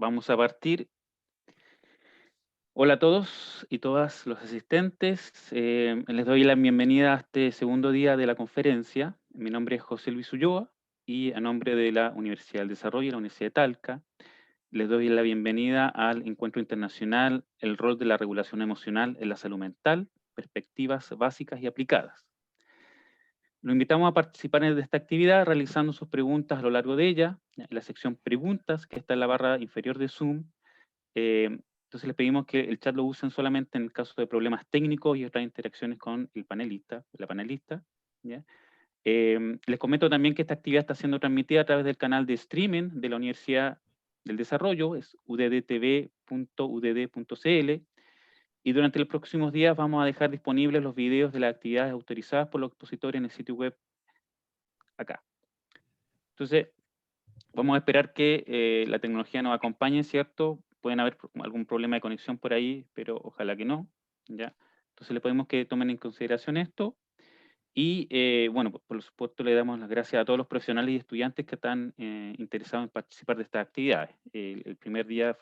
Vamos a partir. Hola a todos y todas los asistentes. Les doy la bienvenida a este segundo día de la conferencia. Mi nombre es José Luis Ulloa y a nombre de la Universidad del Desarrollo y la Universidad de Talca, les doy la bienvenida al Encuentro Internacional El rol de la regulación emocional en la salud mental, perspectivas básicas y aplicadas. Lo invitamos a participar de esta actividad realizando sus preguntas a lo largo de ella, en la sección preguntas que está en la barra inferior de Zoom. Entonces les pedimos que el chat lo usen solamente en el caso de problemas técnicos y otras interacciones con el panelista, la panelista. ¿Ya? Les comento también que esta actividad está siendo transmitida a través del canal de streaming de la Universidad del Desarrollo, es uddtv.udd.cl, y durante los próximos días vamos a dejar disponibles los videos de las actividades autorizadas por los expositores en el sitio web acá. Entonces, vamos a esperar que la tecnología nos acompañe, ¿cierto? Pueden haber algún problema de conexión por ahí, pero ojalá que no, ¿ya? Entonces le pedimos que tomen en consideración esto. Y bueno, por supuesto le damos las gracias a todos los profesionales y estudiantes que están interesados en participar de estas actividades. El primer día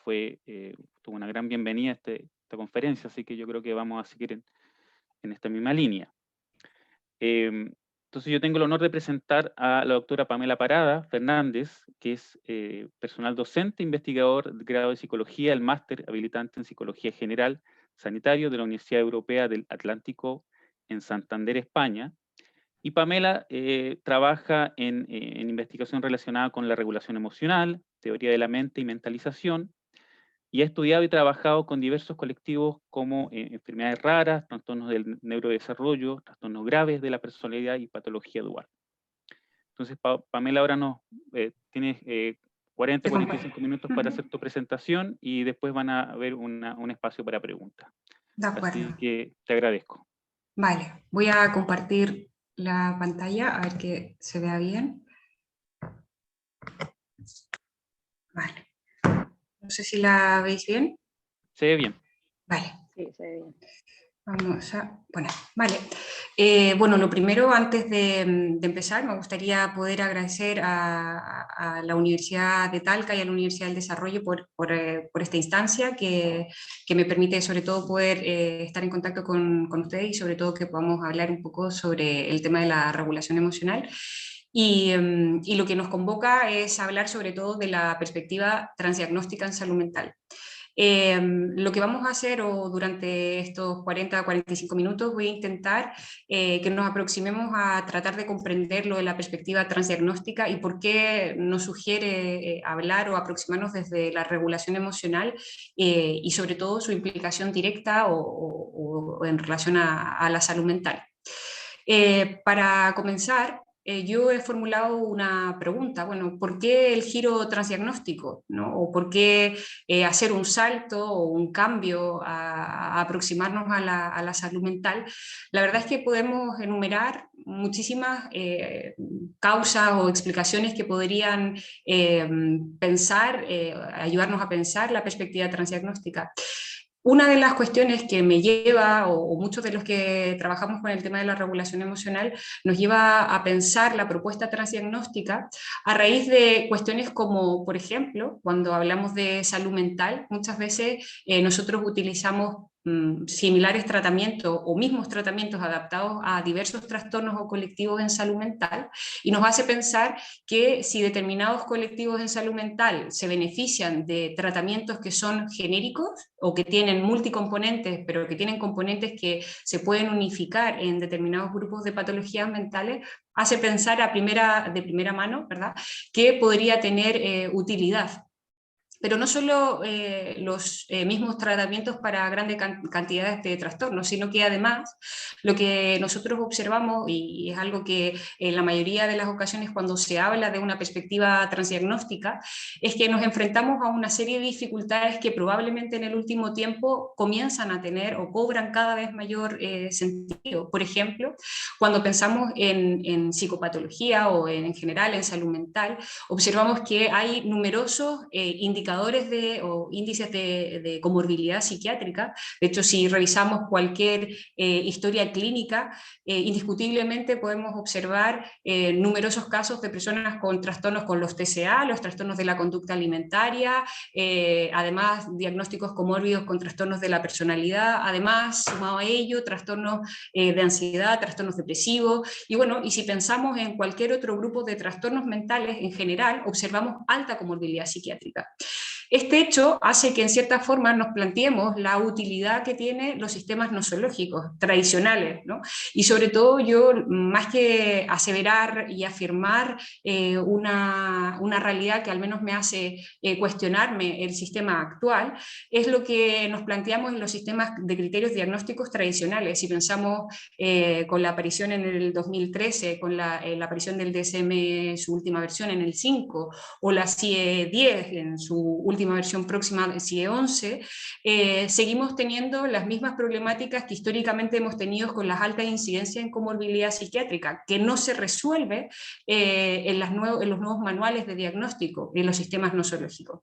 tuvo una gran bienvenida a esta conferencia, así que yo creo que vamos a seguir en esta misma línea. Entonces yo tengo el honor de presentar a la doctora Pamela Parada Fernández, que es personal docente, investigador de grado de psicología, el máster habilitante en psicología general sanitario de la Universidad Europea del Atlántico en Santander, España. Y Pamela trabaja en investigación relacionada con la regulación emocional, teoría de la mente y mentalización, y ha estudiado y trabajado con diversos colectivos como enfermedades raras, trastornos del neurodesarrollo, trastornos graves de la personalidad y patología dual. Entonces, Pamela ahora tienes 40-45 minutos para hacer tu presentación y después van a haber un espacio para preguntas. De acuerdo. Así que te agradezco. Vale, voy a compartir la pantalla a ver que se vea bien. Vale. No sé si la veis bien. ¿Se ve bien? Vale. Sí, se ve bien. Vamos a... Bueno, vale. Bueno, lo primero, antes de empezar, me gustaría poder agradecer a la Universidad de Talca y a la Universidad del Desarrollo por esta instancia que me permite sobre todo poder estar en contacto con ustedes y sobre todo que podamos hablar un poco sobre el tema de la regulación emocional. Y lo que nos convoca es hablar sobre todo de la perspectiva transdiagnóstica en salud mental. Lo que vamos a hacer durante estos 40-45 minutos voy a intentar que nos aproximemos a tratar de comprender lo de la perspectiva transdiagnóstica y por qué nos sugiere hablar o aproximarnos desde la regulación emocional y sobre todo su implicación directa o en relación a la salud mental. Para comenzar, yo he formulado una pregunta, bueno, ¿por qué el giro transdiagnóstico? ¿No? ¿O por qué hacer un salto o un cambio a aproximarnos a la salud mental? La verdad es que podemos enumerar muchísimas causas o explicaciones que podrían ayudarnos a pensar la perspectiva transdiagnóstica. Una de las cuestiones que me lleva, o muchos de los que trabajamos con el tema de la regulación emocional, nos lleva a pensar la propuesta transdiagnóstica a raíz de cuestiones como, por ejemplo, cuando hablamos de salud mental, muchas veces nosotros utilizamos similares tratamientos o mismos tratamientos adaptados a diversos trastornos o colectivos en salud mental y nos hace pensar que si determinados colectivos en salud mental se benefician de tratamientos que son genéricos o que tienen multicomponentes, pero que tienen componentes que se pueden unificar en determinados grupos de patologías mentales, hace pensar de primera mano, ¿verdad?, que podría tener utilidad. Pero no solo los mismos tratamientos para grandes cantidades de trastornos, sino que además lo que nosotros observamos, y es algo que en la mayoría de las ocasiones cuando se habla de una perspectiva transdiagnóstica, es que nos enfrentamos a una serie de dificultades que probablemente en el último tiempo comienzan a tener o cobran cada vez mayor sentido. Por ejemplo, cuando pensamos en psicopatología o en general en salud mental, observamos que hay numerosos indicadores indicadores o índices de comorbilidad psiquiátrica. De hecho, si revisamos cualquier historia clínica, indiscutiblemente podemos observar numerosos casos de personas con trastornos con los TCA, los trastornos de la conducta alimentaria, además diagnósticos comórbidos con trastornos de la personalidad, además, sumado a ello, trastornos de ansiedad, trastornos depresivos, y bueno, y si pensamos en cualquier otro grupo de trastornos mentales en general, observamos alta comorbilidad psiquiátrica. Este hecho hace que en cierta forma nos planteemos la utilidad que tienen los sistemas nosológicos tradicionales, ¿no? Y sobre todo yo, más que aseverar y afirmar una realidad que al menos me hace cuestionarme el sistema actual, es lo que nos planteamos en los sistemas de criterios diagnósticos tradicionales. Si pensamos con la aparición en el 2013, con la aparición del DSM, su última versión en el 5, o la CIE 10 en su última versión próxima de CIE 11, seguimos teniendo las mismas problemáticas que históricamente hemos tenido con las altas incidencias en comorbilidad psiquiátrica, que no se resuelve en los nuevos manuales de diagnóstico en los sistemas nosológicos.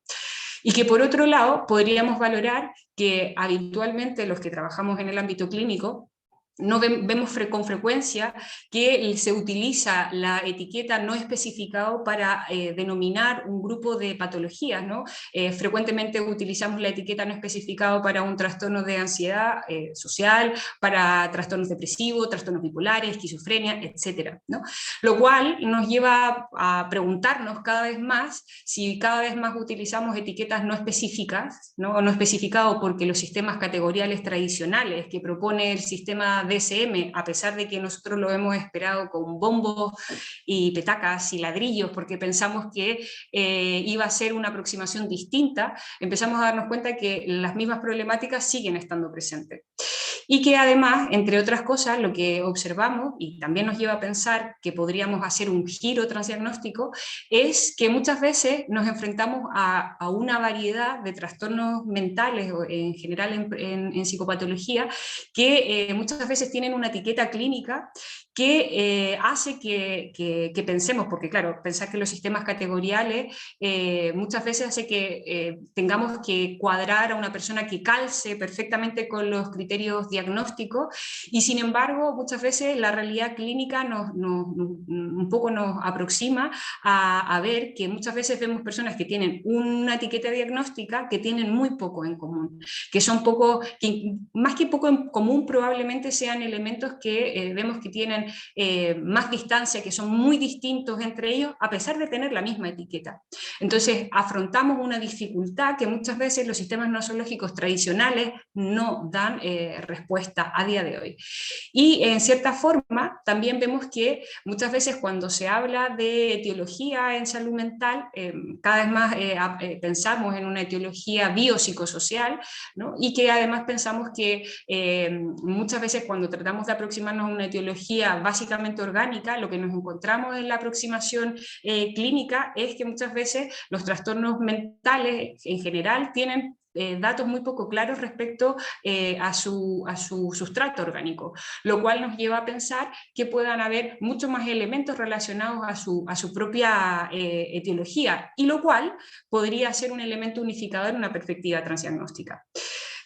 Y que por otro lado podríamos valorar que habitualmente los que trabajamos en el ámbito clínico no vemos con frecuencia que se utiliza la etiqueta no especificado para denominar un grupo de patologías, ¿no? Frecuentemente utilizamos la etiqueta no especificado para un trastorno de ansiedad social, para trastornos depresivos, trastornos bipolares, esquizofrenia, etc., ¿no? Lo cual nos lleva a preguntarnos cada vez más si cada vez más utilizamos etiquetas no específicas, ¿no? O no especificado, porque los sistemas categoriales tradicionales que propone el sistema DSM, a pesar de que nosotros lo hemos esperado con bombos y petacas y ladrillos, porque pensamos que iba a ser una aproximación distinta, empezamos a darnos cuenta que las mismas problemáticas siguen estando presentes. Y que además, entre otras cosas, lo que observamos, y también nos lleva a pensar que podríamos hacer un giro transdiagnóstico, es que muchas veces nos enfrentamos a una variedad de trastornos mentales, en general en psicopatología, que muchas veces tienen una etiqueta clínica que hace que pensemos, porque claro, pensar que los sistemas categoriales muchas veces hace que tengamos que cuadrar a una persona que calce perfectamente con los criterios diagnósticos, y sin embargo muchas veces la realidad clínica un poco nos aproxima a ver que muchas veces vemos personas que tienen una etiqueta diagnóstica que tienen muy poco en común, que son poco, que más que poco en común probablemente sean elementos que vemos que tienen más distancia, que son muy distintos entre ellos a pesar de tener la misma etiqueta. Entonces afrontamos una dificultad que muchas veces los sistemas nosológicos tradicionales no dan respuesta a día de hoy. Y en cierta forma también vemos que muchas veces cuando se habla de etiología en salud mental, cada vez más pensamos en una etiología biopsicosocial, ¿no? Y que además pensamos que muchas veces cuando tratamos de aproximarnos a una etiología básicamente orgánica, lo que nos encontramos en la aproximación clínica es que muchas veces los trastornos mentales en general tienen datos muy poco claros respecto a su sustrato orgánico, lo cual nos lleva a pensar que puedan haber muchos más elementos relacionados a su propia etiología, y lo cual podría ser un elemento unificador en una perspectiva transdiagnóstica.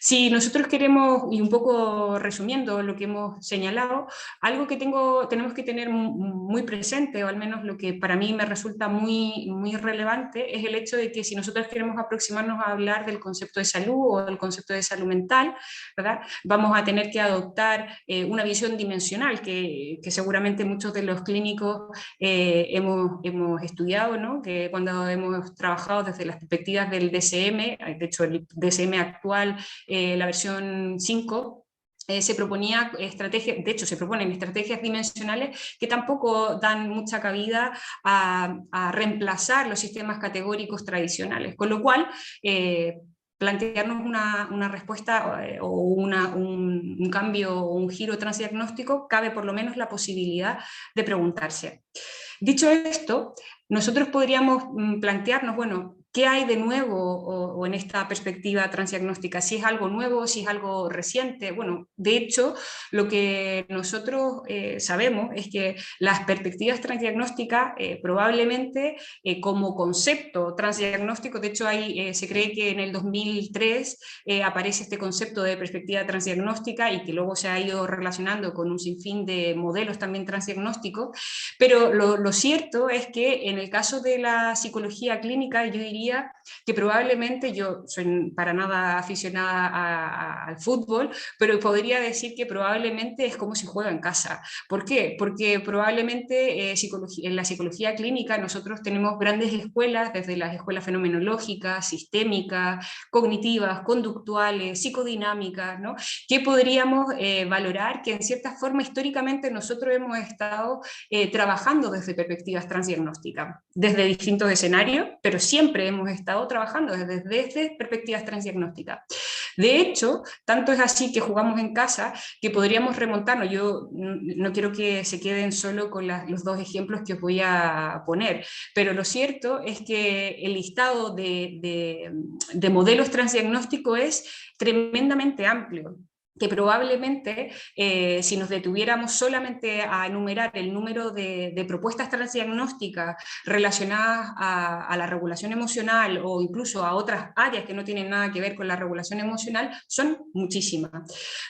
Si nosotros queremos, y un poco resumiendo lo que hemos señalado, algo que tenemos que tener muy presente, o al menos lo que para mí me resulta muy relevante, es el hecho de que si nosotros queremos aproximarnos a hablar del concepto de salud o del concepto de salud mental, ¿verdad?, vamos a tener que adoptar una visión dimensional que seguramente muchos de los clínicos hemos estudiado, ¿no?, que cuando hemos trabajado desde las perspectivas del DSM, de hecho el DSM actual, la versión 5, se proponía estrategias, de hecho se proponen estrategias dimensionales que tampoco dan mucha cabida a reemplazar los sistemas categóricos tradicionales, con lo cual plantearnos una respuesta o un cambio o un giro transdiagnóstico, cabe por lo menos la posibilidad de preguntarse. Dicho esto, nosotros podríamos plantearnos, bueno, ¿qué hay de nuevo o en esta perspectiva transdiagnóstica? Si es algo nuevo, si es algo reciente. Bueno, de hecho, lo que nosotros sabemos es que las perspectivas transdiagnósticas probablemente como concepto transdiagnóstico, de hecho se cree que en el 2003 aparece este concepto de perspectiva transdiagnóstica y que luego se ha ido relacionando con un sinfín de modelos también transdiagnósticos, pero lo cierto es que en el caso de la psicología clínica yo diría que probablemente, yo soy para nada aficionada al fútbol, pero podría decir que probablemente es como si juega en casa. ¿Por qué? Porque probablemente en la psicología clínica nosotros tenemos grandes escuelas, desde las escuelas fenomenológicas, sistémicas, cognitivas, conductuales, psicodinámicas, ¿no? Que podríamos valorar que en cierta forma históricamente nosotros hemos estado trabajando desde perspectivas transdiagnósticas, desde distintos escenarios, pero siempre hemos estado trabajando desde perspectivas transdiagnósticas. De hecho, tanto es así que jugamos en casa que podríamos remontarnos. Yo no quiero que se queden solo con los dos ejemplos que os voy a poner, pero lo cierto es que el listado de modelos transdiagnósticos es tremendamente amplio, que probablemente si nos detuviéramos solamente a enumerar el número de propuestas transdiagnósticas relacionadas a la regulación emocional o incluso a otras áreas que no tienen nada que ver con la regulación emocional, son muchísimas.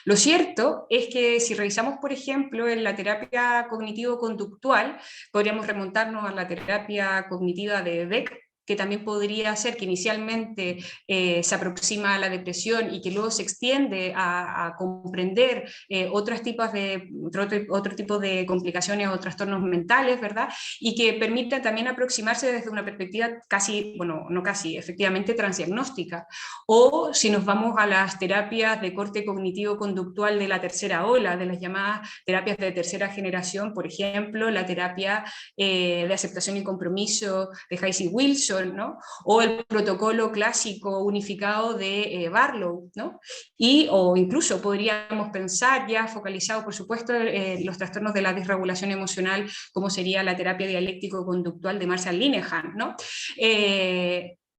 Lo cierto es que si revisamos, por ejemplo, en la terapia cognitivo-conductual, podríamos remontarnos a la terapia cognitiva de Beck, que también podría ser que inicialmente se aproxima a la depresión y que luego se extiende a comprender otro tipo de complicaciones o trastornos mentales, ¿verdad? Y que permite también aproximarse desde una perspectiva casi, bueno, no casi, efectivamente transdiagnóstica. O si nos vamos a las terapias de corte cognitivo-conductual de la tercera ola, de las llamadas terapias de tercera generación, por ejemplo, la terapia de aceptación y compromiso de Hayes Wilson, ¿no? O el protocolo clásico unificado de Barlow, ¿no? O incluso podríamos pensar, ya focalizado por supuesto en los trastornos de la disregulación emocional, como sería la terapia dialéctico-conductual de Marshall Linehan, ¿no?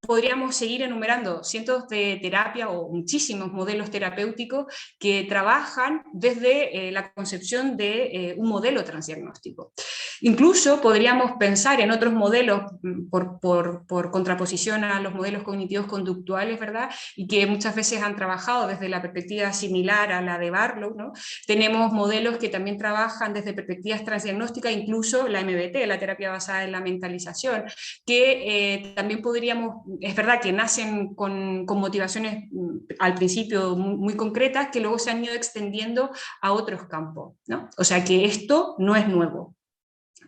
Podríamos seguir enumerando cientos de terapias o muchísimos modelos terapéuticos que trabajan desde la concepción de un modelo transdiagnóstico. Incluso podríamos pensar en otros modelos por contraposición a los modelos cognitivos conductuales, ¿verdad? Y que muchas veces han trabajado desde la perspectiva similar a la de Barlow, ¿no? Tenemos modelos que también trabajan desde perspectivas transdiagnósticas, incluso la MBT, la terapia basada en la mentalización, que también podríamos, es verdad que nacen con motivaciones al principio muy concretas, que luego se han ido extendiendo a otros campos, ¿no? O sea que esto no es nuevo.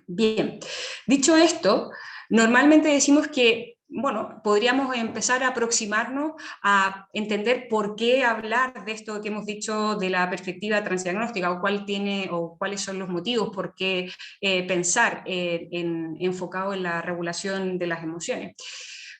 Bien, dicho esto, normalmente decimos que, bueno, podríamos empezar a aproximarnos a entender por qué hablar de esto que hemos dicho de la perspectiva transdiagnóstica o cuáles son los motivos por qué pensar enfocado en la regulación de las emociones.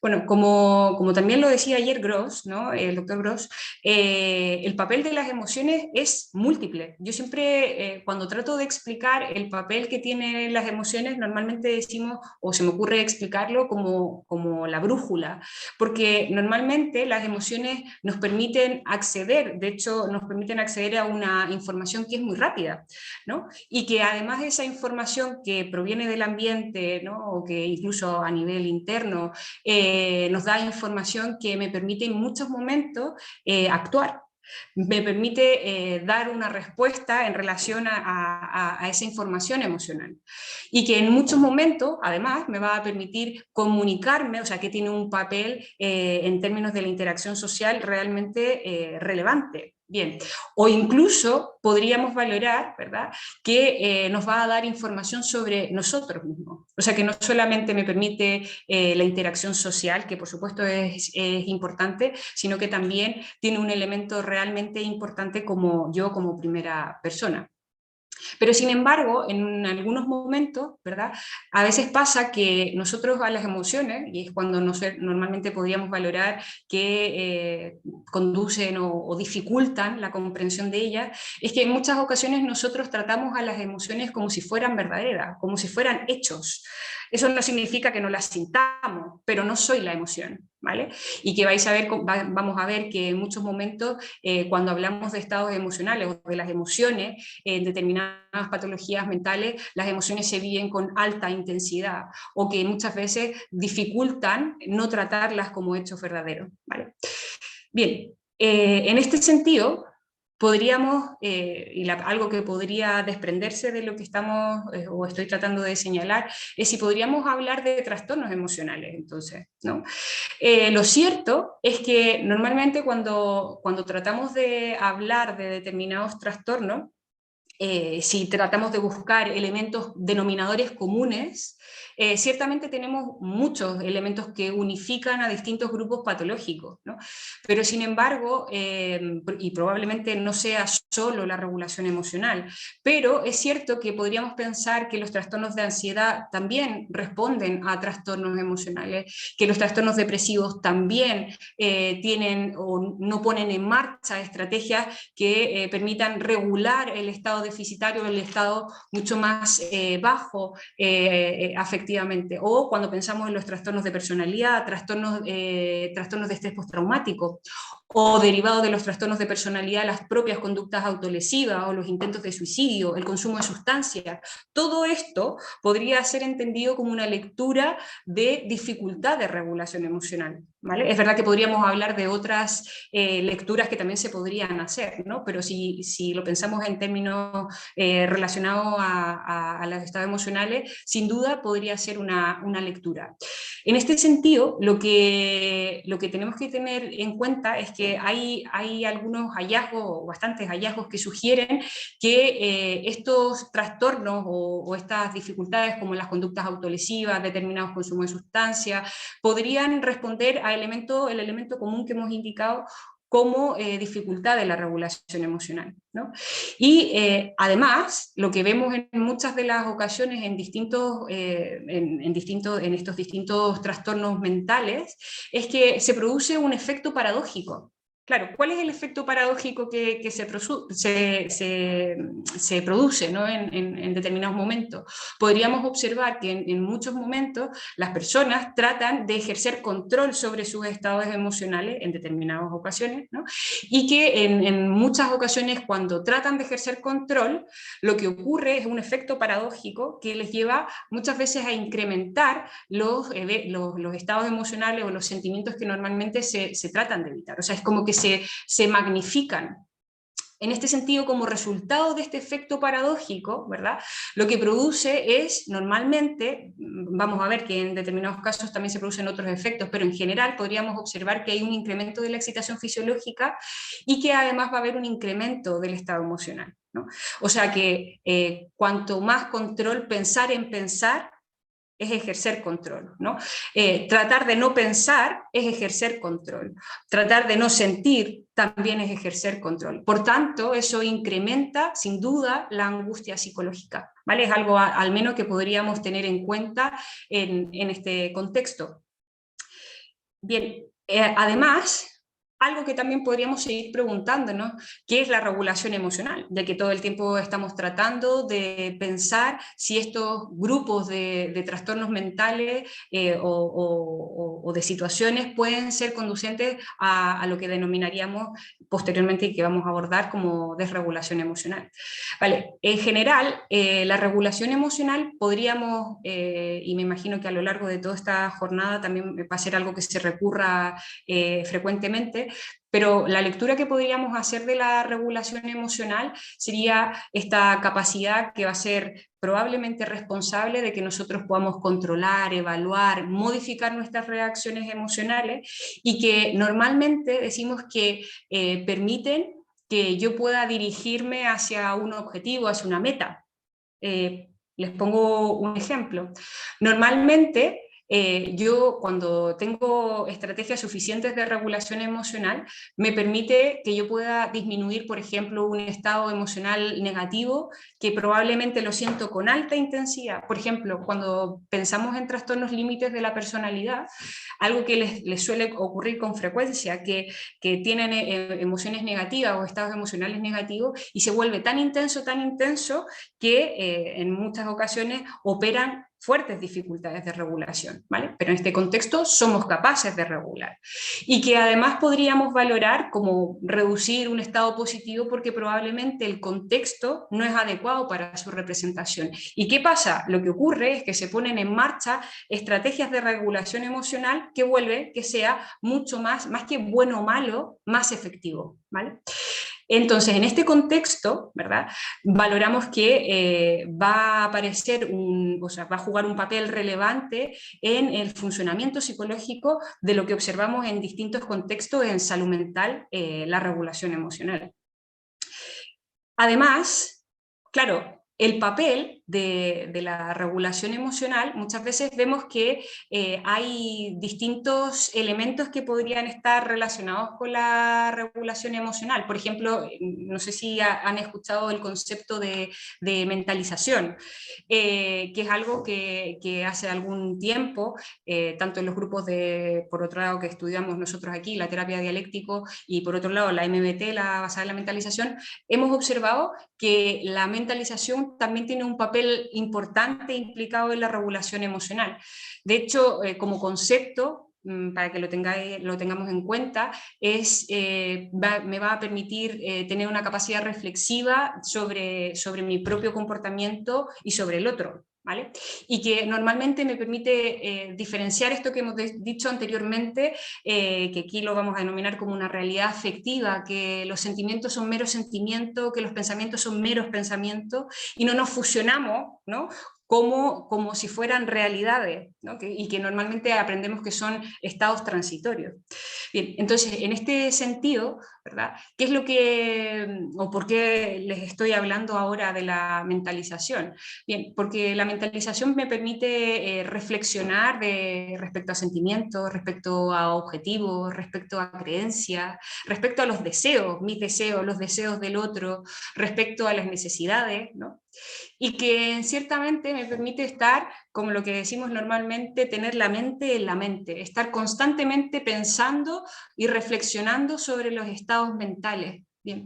Bueno, como también lo decía ayer Gross, ¿no? El doctor Gross, el papel de las emociones es múltiple. Yo siempre, cuando trato de explicar el papel que tienen las emociones, normalmente decimos, o se me ocurre explicarlo como la brújula, porque normalmente las emociones nos permiten acceder, de hecho, nos permiten acceder a una información que es muy rápida, ¿no? Y que además de esa información que proviene del ambiente, ¿no? O que incluso a nivel interno, nos da información que me permite en muchos momentos actuar. Me permite dar una respuesta en relación a esa información emocional. Y que en muchos momentos, además, me va a permitir comunicarme, o sea, que tiene un papel en términos de la interacción social realmente relevante. Bien, o incluso podríamos valorar, ¿verdad?, que nos va a dar información sobre nosotros mismos. O sea, que no solamente me permite la interacción social, que por supuesto es importante, sino que también tiene un elemento realmente importante como yo como primera persona. Pero sin embargo, en algunos momentos, ¿verdad? A veces pasa que nosotros a las emociones, y es cuando normalmente podríamos valorar que conducen o dificultan la comprensión de ellas, es que en muchas ocasiones nosotros tratamos a las emociones como si fueran verdaderas, como si fueran hechos. Eso no significa que no la sintamos, pero no soy la emoción, ¿vale? Y que vais a ver, vamos a ver que en muchos momentos, cuando hablamos de estados emocionales o de las emociones, en determinadas patologías mentales, las emociones se viven con alta intensidad o que muchas veces dificultan no tratarlas como hechos verdaderos, ¿vale? Bien, en este sentido, podríamos, algo que podría desprenderse de lo que estamos o estoy tratando de señalar, es si podríamos hablar de trastornos emocionales, entonces, ¿no? Lo cierto es que normalmente cuando tratamos de hablar de determinados trastornos, si tratamos de buscar elementos denominadores comunes, ciertamente tenemos muchos elementos que unifican a distintos grupos patológicos, ¿no? Pero sin embargo, y probablemente no sea solo la regulación emocional, pero es cierto que podríamos pensar que los trastornos de ansiedad también responden a trastornos emocionales, que los trastornos depresivos también tienen o no ponen en marcha estrategias que permitan regular el estado deficitario, el estado mucho más bajo afectivamente. O cuando pensamos en los trastornos de personalidad, trastornos de estrés postraumático, o derivado de los trastornos de personalidad, las propias conductas autolesivas o los intentos de suicidio, el consumo de sustancias. Todo esto podría ser entendido como una lectura de dificultad de regulación emocional, ¿vale? Es verdad que podríamos hablar de otras lecturas que también se podrían hacer, ¿no? Pero si lo pensamos en términos relacionados a los estados emocionales, sin duda podría ser una lectura. En este sentido, lo que tenemos que tener en cuenta es que hay algunos hallazgos, bastantes hallazgos que sugieren que estos trastornos o estas dificultades como las conductas autolesivas, determinados consumos de sustancias, podrían responder al el elemento común que hemos indicado como dificultad de la regulación emocional, ¿no? Y además, lo que vemos en muchas de las ocasiones en estos distintos trastornos mentales es que se produce un efecto paradójico. Claro, ¿cuál es el efecto paradójico que se produce, ¿no? en determinados momentos? Podríamos observar que en muchos momentos las personas tratan de ejercer control sobre sus estados emocionales en determinadas ocasiones, ¿no? Y que en muchas ocasiones cuando tratan de ejercer control, lo que ocurre es un efecto paradójico que les lleva muchas veces a incrementar los estados emocionales o los sentimientos que normalmente se tratan de evitar. O sea, es como que se magnifican. En este sentido, como resultado de este efecto paradójico, ¿verdad? Lo que produce es, normalmente, vamos a ver que en determinados casos también se producen otros efectos, pero en general podríamos observar que hay un incremento de la excitación fisiológica y que además va a haber un incremento del estado emocional, ¿no? O sea que cuanto más control, pensar en pensar, es ejercer control, ¿no? Tratar de no pensar es ejercer control. Tratar de no sentir también es ejercer control. Por tanto, eso incrementa, sin duda, la angustia psicológica, ¿vale? Es algo al menos que podríamos tener en cuenta en este contexto. Bien, además, algo que también podríamos seguir preguntándonos, ¿qué es la regulación emocional? Ya que todo el tiempo estamos tratando de pensar si estos grupos de trastornos mentales o de situaciones pueden ser conducentes a lo que denominaríamos posteriormente y que vamos a abordar como desregulación emocional. Vale, en general, la regulación emocional podríamos, y me imagino que a lo largo de toda esta jornada también va a ser algo que se recurra frecuentemente, pero la lectura que podríamos hacer de la regulación emocional sería esta capacidad que va a ser probablemente responsable de que nosotros podamos controlar, evaluar, modificar nuestras reacciones emocionales y que normalmente decimos que permiten que yo pueda dirigirme hacia un objetivo, hacia una meta. Les pongo un ejemplo. Normalmente, yo cuando tengo estrategias suficientes de regulación emocional, me permite que yo pueda disminuir, por ejemplo, un estado emocional negativo que probablemente lo siento con alta intensidad. Por ejemplo, cuando pensamos en trastornos límites de la personalidad, algo que les suele ocurrir con frecuencia, que tienen emociones negativas o estados emocionales negativos y se vuelve tan intenso, que en muchas ocasiones operan fuertes dificultades de regulación, ¿vale? Pero en este contexto somos capaces de regular. Y que además podríamos valorar como reducir un estado positivo porque probablemente el contexto no es adecuado para su representación. ¿Y qué pasa? Lo que ocurre es que se ponen en marcha estrategias de regulación emocional que vuelve que sea mucho más que bueno o malo, más efectivo, ¿vale? Entonces, en este contexto, ¿verdad? Valoramos que va a aparecer o sea, va a jugar un papel relevante en el funcionamiento psicológico de lo que observamos en distintos contextos en salud mental, la regulación emocional. Además, claro, el papel de la regulación emocional, muchas veces vemos que hay distintos elementos que podrían estar relacionados con la regulación emocional. Por ejemplo, no sé si han escuchado el concepto de mentalización, que es algo que hace algún tiempo, tanto en los grupos por otro lado, que estudiamos nosotros aquí, la terapia dialéctico, y por otro lado, la MBT, la basada en la mentalización, hemos observado que la mentalización también tiene un papel importante implicado en la regulación emocional. De hecho, como concepto, para que lo tengamos en cuenta, me va a permitir tener una capacidad reflexiva sobre mi propio comportamiento y sobre el otro. ¿Vale? Y que normalmente me permite diferenciar esto que hemos dicho anteriormente, que aquí lo vamos a denominar como una realidad afectiva, que los sentimientos son meros sentimientos, que los pensamientos son meros pensamientos, y no nos fusionamos, ¿no? Como si fueran realidades, ¿no? Y que normalmente aprendemos que son estados transitorios. Bien, entonces, en este sentido, ¿verdad? ¿Qué es lo que, o por qué les estoy hablando ahora de la mentalización? Bien, porque la mentalización me permite reflexionar respecto a sentimientos, respecto a objetivos, respecto a creencias, respecto a los deseos, mis deseos, los deseos del otro, respecto a las necesidades, ¿no? Y que ciertamente me permite estar, como lo que decimos normalmente, tener la mente en la mente, estar constantemente pensando y reflexionando sobre los estados mentales, bien,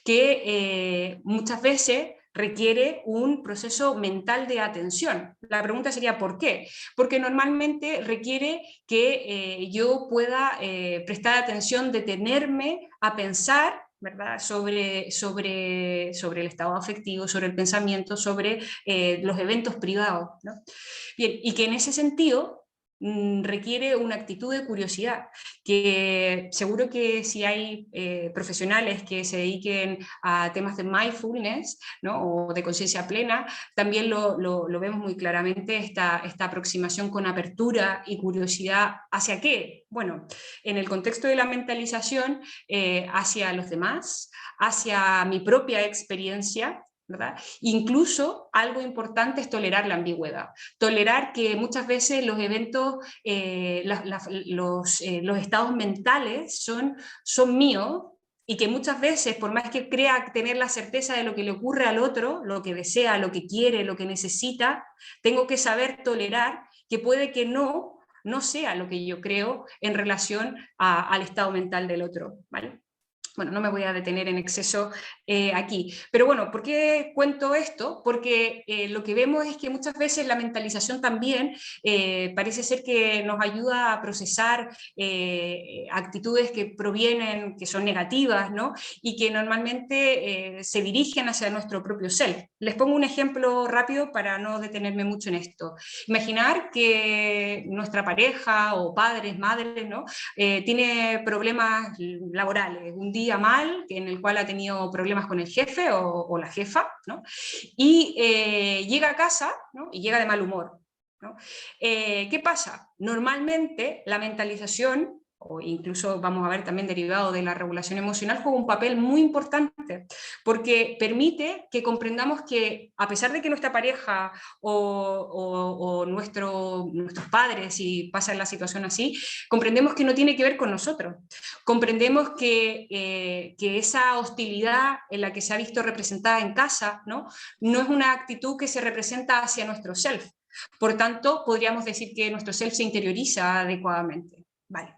que muchas veces requiere un proceso mental de atención. La pregunta sería ¿por qué? Porque normalmente requiere que yo pueda prestar atención, detenerme a pensar, ¿verdad? Sobre el estado afectivo, sobre el pensamiento, sobre los eventos privados, ¿no? Bien, y que en ese sentido requiere una actitud de curiosidad, que seguro que si hay profesionales que se dediquen a temas de mindfulness, ¿no? O de conciencia plena, también lo vemos muy claramente, esta aproximación con apertura y curiosidad. ¿Hacia qué? Bueno, en el contexto de la mentalización, hacia los demás, hacia mi propia experiencia, ¿verdad? Incluso algo importante es tolerar la ambigüedad, tolerar que muchas veces los eventos, los estados mentales son míos, y que muchas veces, por más que crea tener la certeza de lo que le ocurre al otro, lo que desea, lo que quiere, lo que necesita, tengo que saber tolerar que puede que no sea lo que yo creo en relación al estado mental del otro, ¿vale? Bueno, no me voy a detener en exceso aquí. Pero bueno, ¿por qué cuento esto? Porque lo que vemos es que muchas veces la mentalización también parece ser que nos ayuda a procesar actitudes que son negativas, ¿no? Y que normalmente se dirigen hacia nuestro propio self. Les pongo un ejemplo rápido para no detenerme mucho en esto. Imaginar que nuestra pareja o padres, madres, ¿no? Tiene problemas laborales, un día mal, en el cual ha tenido problemas con el jefe o la jefa, ¿no? Y llega a casa, ¿no? Y llega de mal humor, ¿no? ¿Qué pasa? Normalmente la mentalización, o incluso vamos a ver también derivado de la regulación emocional, juega un papel muy importante, porque permite que comprendamos que a pesar de que nuestra pareja o nuestros padres, si pasa en la situación así, comprendemos que no tiene que ver con nosotros, comprendemos que esa hostilidad en la que se ha visto representada en casa, no es una actitud que se representa hacia nuestro self. Por tanto, podríamos decir que nuestro self se interioriza adecuadamente. Vale.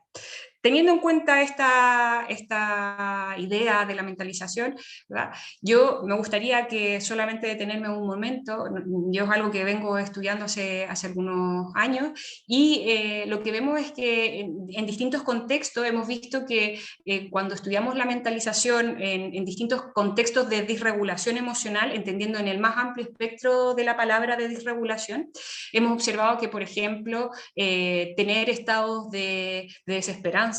Teniendo en cuenta esta idea de la mentalización, ¿verdad? Yo me gustaría que solamente detenerme un momento. Yo es algo que vengo estudiando hace algunos años, y lo que vemos es que en distintos contextos hemos visto que cuando estudiamos la mentalización en distintos contextos de disregulación emocional, entendiendo en el más amplio espectro de la palabra de disregulación, hemos observado que, por ejemplo, tener estados de desesperanza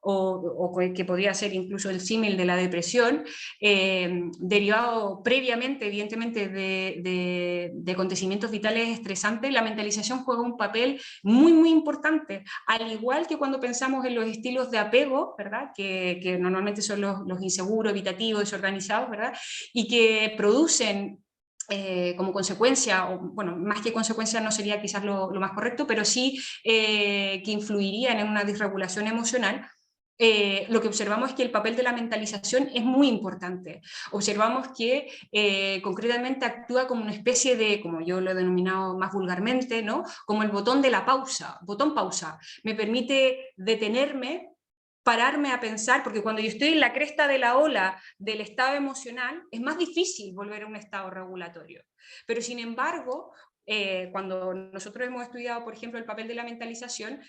o que podría ser incluso el símil de la depresión, derivado previamente, evidentemente, de acontecimientos vitales estresantes, la mentalización juega un papel muy, muy importante, al igual que cuando pensamos en los estilos de apego, ¿verdad? Que normalmente son los inseguros, evitativos, desorganizados, ¿verdad? Y que producen como consecuencia, o bueno, más que consecuencia no sería quizás lo más correcto, pero sí que influirían en una disregulación emocional. Lo que observamos es que el papel de la mentalización es muy importante. Observamos que concretamente actúa como una especie de, como yo lo he denominado más vulgarmente, ¿no? Como el botón de la pausa, botón pausa. Me permite detenerme, pararme a pensar, porque cuando yo estoy en la cresta de la ola del estado emocional, es más difícil volver a un estado regulatorio. Pero sin embargo, cuando nosotros hemos estudiado, por ejemplo, el papel de la mentalización,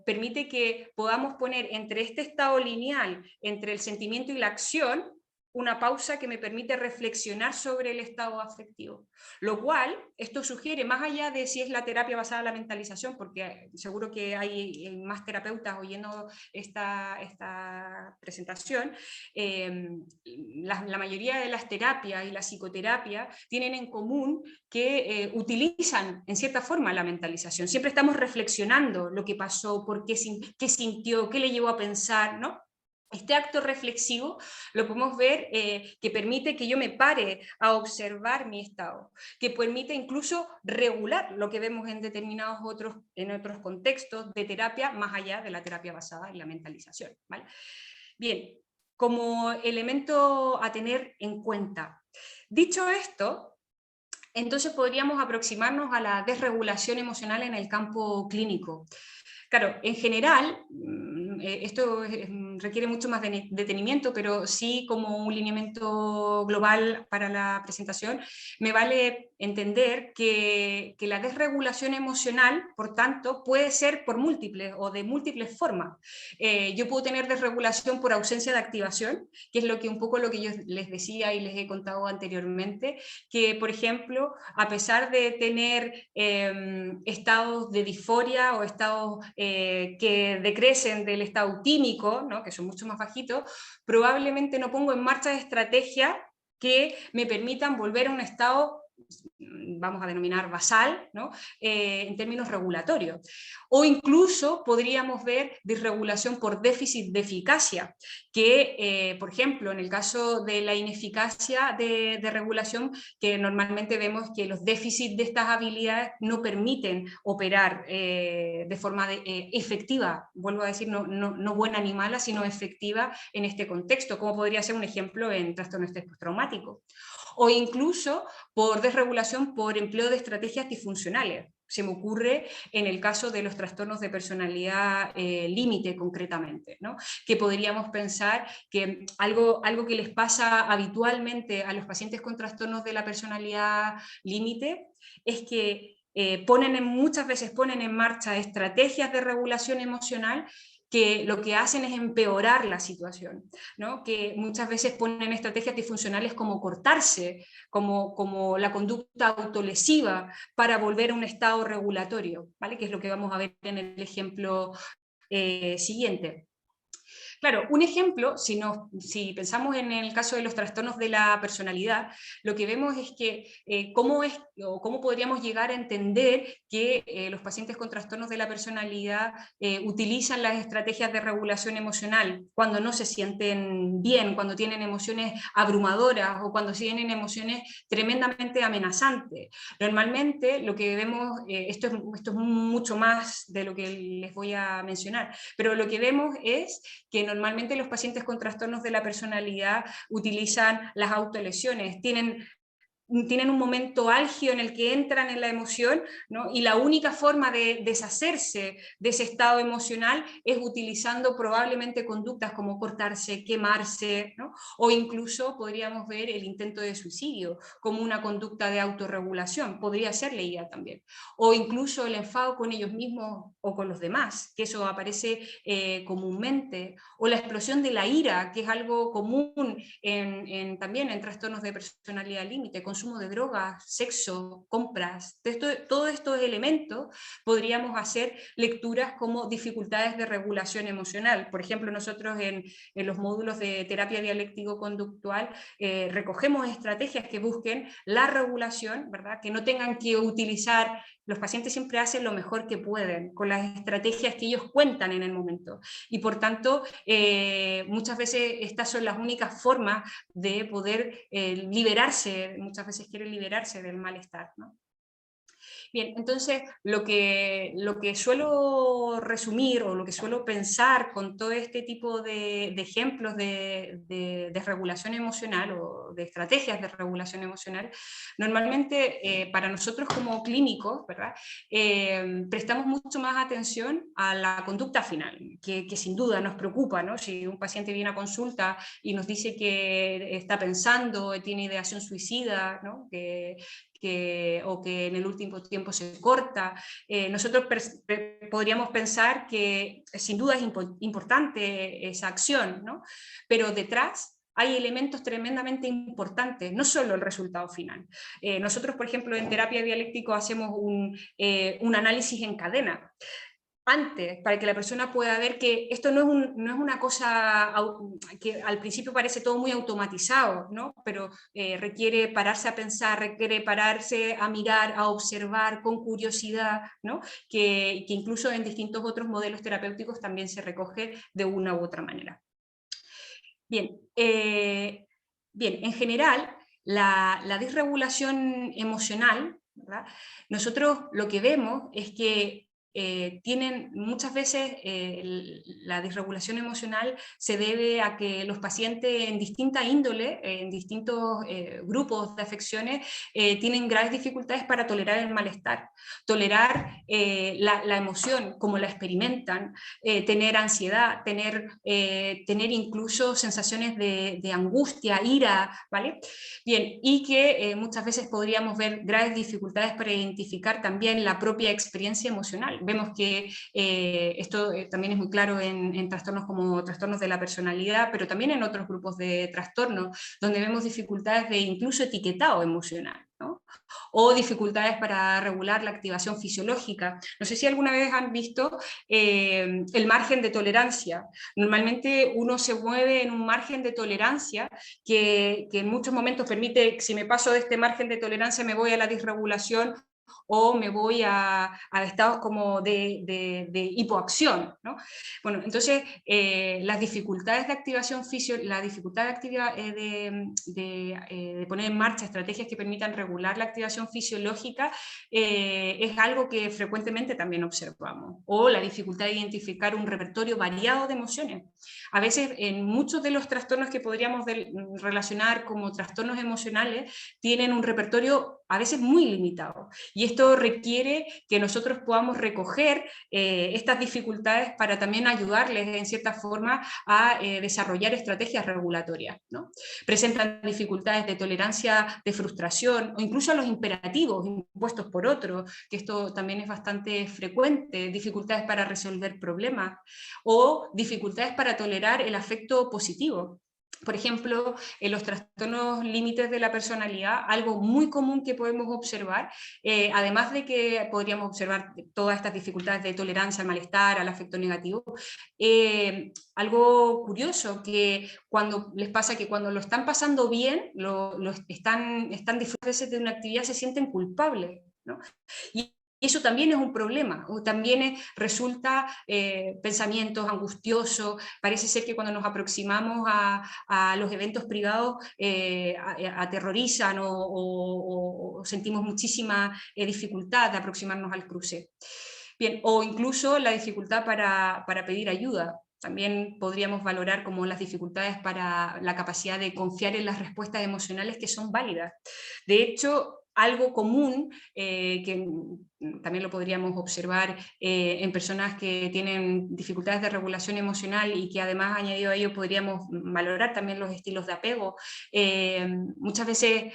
permite que podamos poner entre este estado lineal, entre el sentimiento y la acción, una pausa que me permite reflexionar sobre el estado afectivo. Lo cual, esto sugiere, más allá de si es la terapia basada en la mentalización, porque seguro que hay más terapeutas oyendo esta presentación, la mayoría de las terapias y la psicoterapia tienen en común que utilizan en cierta forma la mentalización. Siempre estamos reflexionando lo que pasó, por qué, qué sintió, qué le llevó a pensar, ¿no? Este acto reflexivo lo podemos ver que permite que yo me pare a observar mi estado, que permite incluso regular lo que vemos en determinados en otros contextos de terapia, más allá de la terapia basada en la mentalización, ¿vale? Bien, como elemento a tener en cuenta. Dicho esto, entonces podríamos aproximarnos a la desregulación emocional en el campo clínico. Claro, en general, esto requiere mucho más detenimiento, pero sí, como un lineamiento global para la presentación, me vale entender que la desregulación emocional, por tanto, puede ser por múltiples o de múltiples formas. Yo puedo tener desregulación por ausencia de activación, que es un poco lo que yo les decía y les he contado anteriormente, que, por ejemplo, a pesar de tener estados de disforia o estados que decrecen del estado tímico, ¿no? Que son mucho más bajitos, probablemente no pongo en marcha estrategias que me permitan volver a un estado, vamos a denominar basal, ¿no? En términos regulatorios. O incluso podríamos ver disregulación por déficit de eficacia, que, por ejemplo, en el caso de la ineficacia de regulación, que normalmente vemos que los déficits de estas habilidades no permiten operar de forma efectiva, vuelvo a decir, no buena ni mala, sino efectiva en este contexto, como podría ser un ejemplo en trastorno estrés postraumático. O incluso por desregulación por empleo de estrategias disfuncionales. Se me ocurre en el caso de los trastornos de personalidad límite concretamente, ¿no? Que podríamos pensar que algo que les pasa habitualmente a los pacientes con trastornos de la personalidad límite es que muchas veces ponen en marcha estrategias de regulación emocional que lo que hacen es empeorar la situación, ¿no? Que muchas veces ponen estrategias disfuncionales como cortarse, como la conducta autolesiva para volver a un estado regulatorio, ¿vale? Que es lo que vamos a ver en el ejemplo siguiente. Claro, un ejemplo, si pensamos en el caso de los trastornos de la personalidad, lo que vemos es que cómo podríamos llegar a entender que los pacientes con trastornos de la personalidad utilizan las estrategias de regulación emocional cuando no se sienten bien, cuando tienen emociones abrumadoras o cuando tienen emociones tremendamente amenazantes. Normalmente lo que vemos, esto es mucho más de lo que les voy a mencionar, pero lo que vemos es que normalmente los pacientes con trastornos de la personalidad utilizan las autolesiones, tienen tienen un momento álgido en el que entran en la emoción, ¿no? Y la única forma de deshacerse de ese estado emocional es utilizando probablemente conductas como cortarse, quemarse, ¿no? O incluso podríamos ver el intento de suicidio como una conducta de autorregulación, podría ser leída también. O incluso el enfado con ellos mismos o con los demás, que eso aparece comúnmente. O la explosión de la ira, que es algo común también en trastornos de personalidad límite, consumo de drogas, sexo, compras. Todos estos elementos podríamos hacer lecturas como dificultades de regulación emocional. Por ejemplo, nosotros en los módulos de terapia dialéctico-conductual recogemos estrategias que busquen la regulación, ¿verdad? Que no tengan que utilizar, los pacientes siempre hacen lo mejor que pueden con las estrategias que ellos cuentan en el momento. Y por tanto, muchas veces estas son las únicas formas de poder liberarse, muchas veces quieren liberarse del malestar, ¿no? Bien, entonces lo que suelo resumir o lo que suelo pensar con todo este tipo de ejemplos de regulación emocional o de estrategias de regulación emocional, normalmente para nosotros como clínicos, ¿verdad? Prestamos mucho más atención a la conducta final, que sin duda nos preocupa, ¿no? Si un paciente viene a consulta y nos dice que está pensando, tiene ideación suicida, ¿no? O que en el último tiempo se corta. Nosotros podríamos pensar que sin duda es importante esa acción, ¿no? Pero detrás hay elementos tremendamente importantes, no solo el resultado final. Nosotros, por ejemplo, en terapia dialéctico hacemos un análisis en cadena. Antes, para que la persona pueda ver que esto no es una cosa que al principio parece todo muy automatizado, ¿no? Pero requiere pararse a pensar, requiere pararse a mirar, a observar con curiosidad, ¿no? Que incluso en distintos otros modelos terapéuticos también se recoge de una u otra manera. Bien, en general, la disregulación emocional, ¿verdad? Nosotros lo que vemos es que tienen muchas veces la disregulación emocional se debe a que los pacientes en distinta índole, en distintos grupos de afecciones, tienen graves dificultades para tolerar el malestar, tolerar la emoción como la experimentan, tener ansiedad, tener incluso sensaciones de angustia, ira, ¿vale? Bien, y que muchas veces podríamos ver graves dificultades para identificar también la propia experiencia emocional. Vemos que esto también es muy claro en trastornos como trastornos de la personalidad, pero también en otros grupos de trastornos, donde vemos dificultades de incluso etiquetado emocional, ¿no? O dificultades para regular la activación fisiológica. No sé si alguna vez han visto el margen de tolerancia. Normalmente uno se mueve en un margen de tolerancia que en muchos momentos permite, si me paso de este margen de tolerancia me voy a la disregulación o me voy a estados como de hipoacción, ¿no? Bueno, entonces las dificultades de activación la dificultad de poner en marcha estrategias que permitan regular la activación fisiológica es algo que frecuentemente también observamos, o la dificultad de identificar un repertorio variado de emociones. A veces en muchos de los trastornos que podríamos relacionar como trastornos emocionales tienen un repertorio a veces muy limitado. Y esto requiere que nosotros podamos recoger estas dificultades para también ayudarles en cierta forma a desarrollar estrategias regulatorias, ¿no? Presentan dificultades de tolerancia, de frustración o incluso a los imperativos impuestos por otros, que esto también es bastante frecuente, dificultades para resolver problemas o dificultades para tolerar el afecto positivo. Por ejemplo, en los trastornos límites de la personalidad, algo muy común que podemos observar, además de que podríamos observar todas estas dificultades de tolerancia al malestar, al afecto negativo, algo curioso que cuando les pasa que cuando lo están pasando bien, están disfrutando de una actividad, se sienten culpables, ¿no? Y eso también es un problema, o también resulta pensamientos angustiosos. Parece ser que cuando nos aproximamos a los eventos privados aterrorizan o sentimos muchísima dificultad de aproximarnos al cruce. Bien, o incluso la dificultad para pedir ayuda. También podríamos valorar como las dificultades para la capacidad de confiar en las respuestas emocionales que son válidas. De hecho, algo común que también lo podríamos observar en personas que tienen dificultades de regulación emocional y que además añadido a ello podríamos valorar también los estilos de apego. Muchas veces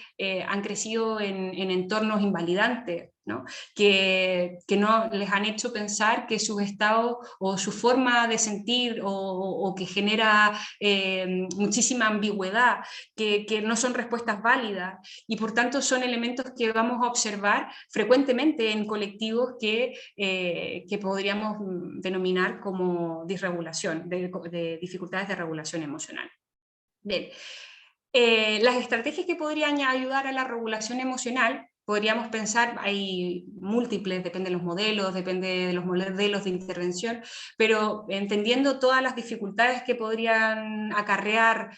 han crecido en entornos invalidantes, ¿no? Que no les han hecho pensar que sus estados o su forma de sentir o que genera muchísima ambigüedad, que no son respuestas válidas y por tanto son elementos que vamos a observar frecuentemente en colectivos que podríamos denominar como disregulación, de dificultades de regulación emocional. Bien. Las estrategias que podrían ayudar a la regulación emocional, podríamos pensar, hay múltiples, depende de los modelos, depende de los modelos de intervención, pero entendiendo todas las dificultades que podrían acarrear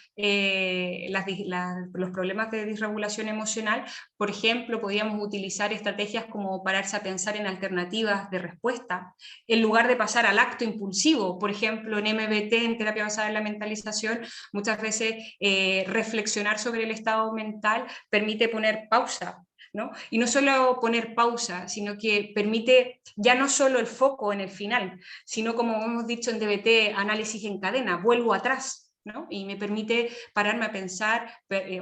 los problemas de disregulación emocional, por ejemplo, podríamos utilizar estrategias como pararse a pensar en alternativas de respuesta, en lugar de pasar al acto impulsivo. Por ejemplo, en MBT, en terapia basada en la mentalización, muchas veces reflexionar sobre el estado mental permite poner pausa, ¿no? Y no solo poner pausa, sino que permite ya no solo el foco en el final, sino como hemos dicho en DBT, análisis en cadena, vuelvo atrás, ¿no? Y me permite pararme a pensar,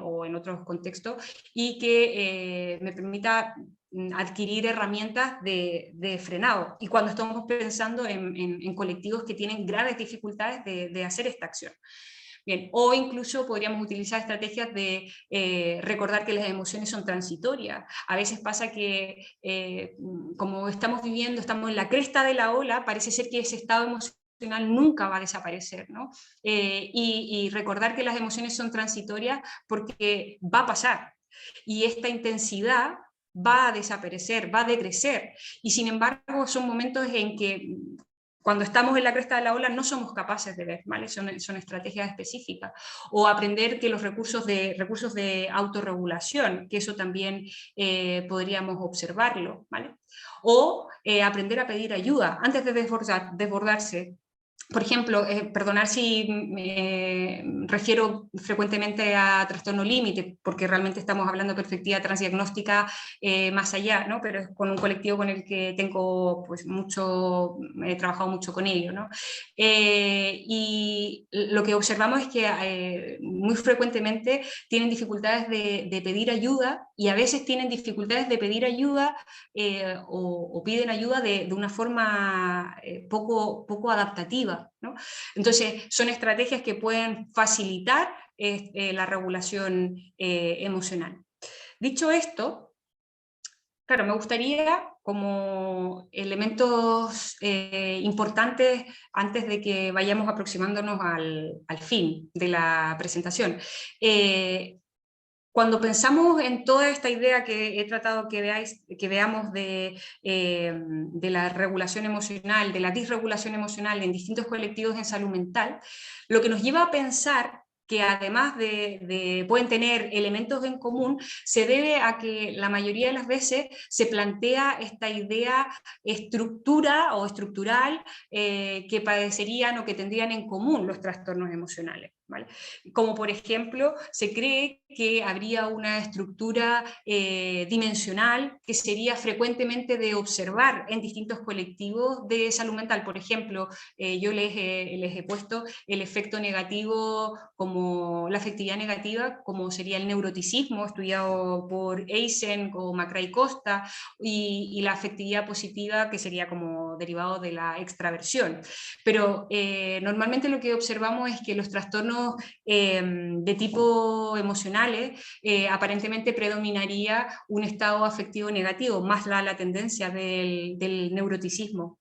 o en otros contextos, y que me permita adquirir herramientas de frenado. Y cuando estamos pensando en colectivos que tienen graves dificultades de hacer esta acción. Bien, o incluso podríamos utilizar estrategias de recordar que las emociones son transitorias. A veces pasa que como estamos viviendo, estamos en la cresta de la ola, parece ser que ese estado emocional nunca va a desaparecer, ¿no? Y recordar que las emociones son transitorias porque va a pasar. Y esta intensidad va a desaparecer, va a decrecer. Y sin embargo son momentos en que cuando estamos en la cresta de la ola no somos capaces de ver, ¿vale? Son estrategias específicas. O aprender que los recursos de autorregulación, que eso también podríamos observarlo, ¿vale? O aprender a pedir ayuda antes de desbordarse. Por ejemplo, perdonar si me refiero frecuentemente a trastorno límite, porque realmente estamos hablando de perspectiva transdiagnóstica más allá, ¿no? Pero es con un colectivo con el que tengo pues, he trabajado mucho con ello, ¿no? Y lo que observamos es que muy frecuentemente tienen dificultades de pedir ayuda y a veces tienen dificultades de pedir ayuda o piden ayuda de una forma poco adaptativa, ¿no? Entonces, son estrategias que pueden facilitar la regulación emocional. Dicho esto, claro, me gustaría como elementos importantes antes de que vayamos aproximándonos al fin de la presentación. Cuando pensamos en toda esta idea que he tratado que veamos de la regulación emocional, de la disregulación emocional en distintos colectivos en salud mental, lo que nos lleva a pensar que además pueden tener elementos en común, se debe a que la mayoría de las veces se plantea esta idea estructura o estructural que padecerían o que tendrían en común los trastornos emocionales, ¿vale? Como por ejemplo, se cree que habría una estructura dimensional que sería frecuentemente de observar en distintos colectivos de salud mental. Por ejemplo, yo les he puesto el efecto negativo como la afectividad negativa, como sería el neuroticismo, estudiado por Eisen o Macrae Costa, y la afectividad positiva, que sería como derivado de la extraversión. Pero normalmente lo que observamos es que los trastornos de tipo emocionales aparentemente predominaría un estado afectivo negativo, más la tendencia del neuroticismo.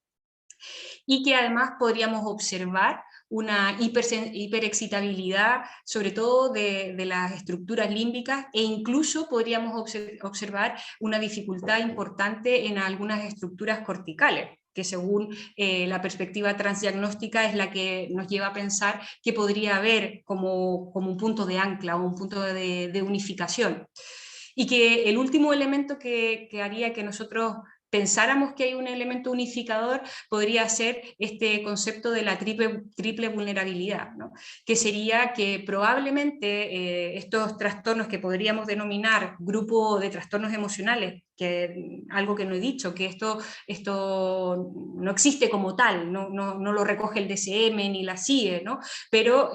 Y que además podríamos observar una hiperexcitabilidad, sobre todo de las estructuras límbicas, e incluso podríamos observar una dificultad importante en algunas estructuras corticales, que según la perspectiva transdiagnóstica es la que nos lleva a pensar que podría haber como un punto de ancla o un punto de unificación. Y que el último elemento que haría que nosotros pensáramos que hay un elemento unificador, podría ser este concepto de la triple vulnerabilidad, ¿no? Que sería que probablemente estos trastornos que podríamos denominar grupo de trastornos emocionales, que algo que no he dicho, que esto no existe como tal, no lo recoge el DSM ni la CIE, ¿no? Pero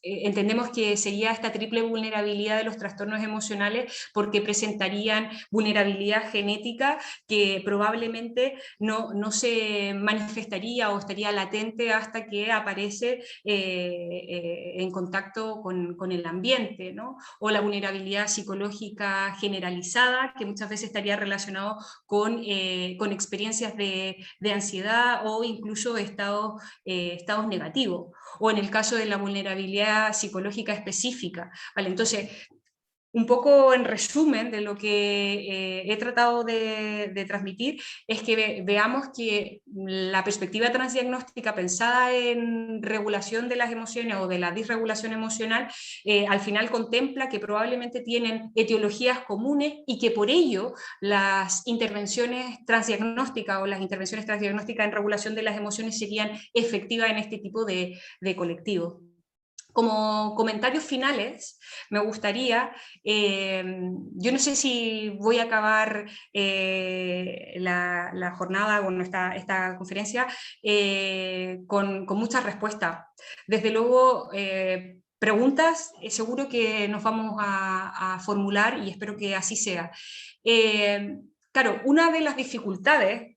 entendemos que sería esta triple vulnerabilidad de los trastornos emocionales porque presentarían vulnerabilidad genética que probablemente no se manifestaría o estaría latente hasta que aparece en contacto con el ambiente, ¿no? O la vulnerabilidad psicológica generalizada, que muchas veces estaría relacionado con experiencias de ansiedad o incluso estados negativos, o en el caso de la vulnerabilidad psicológica específica, ¿vale? Entonces, un poco en resumen de lo que he tratado de transmitir es que veamos que la perspectiva transdiagnóstica pensada en regulación de las emociones o de la disregulación emocional al final contempla que probablemente tienen etiologías comunes y que por ello las intervenciones transdiagnósticas o las intervenciones transdiagnósticas en regulación de las emociones serían efectivas en este tipo de colectivos. Como comentarios finales, me gustaría, yo no sé si voy a acabar la jornada, bueno, esta conferencia, con muchas respuestas. Desde luego, preguntas, seguro que nos vamos a formular y espero que así sea. Claro, una de las dificultades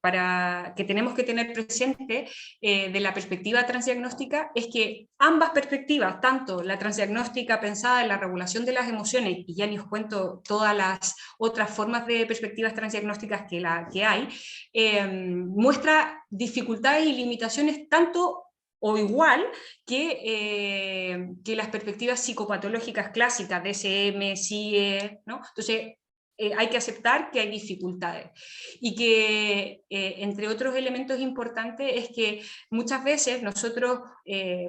que tenemos que tener presente de la perspectiva transdiagnóstica es que ambas perspectivas, tanto la transdiagnóstica pensada en la regulación de las emociones, y ya ni os cuento todas las otras formas de perspectivas transdiagnósticas que hay, muestra dificultades y limitaciones tanto o igual que las perspectivas psicopatológicas clásicas, DSM, CIE, ¿no? Entonces, hay que aceptar que hay dificultades y que entre otros elementos importantes es que muchas veces nosotros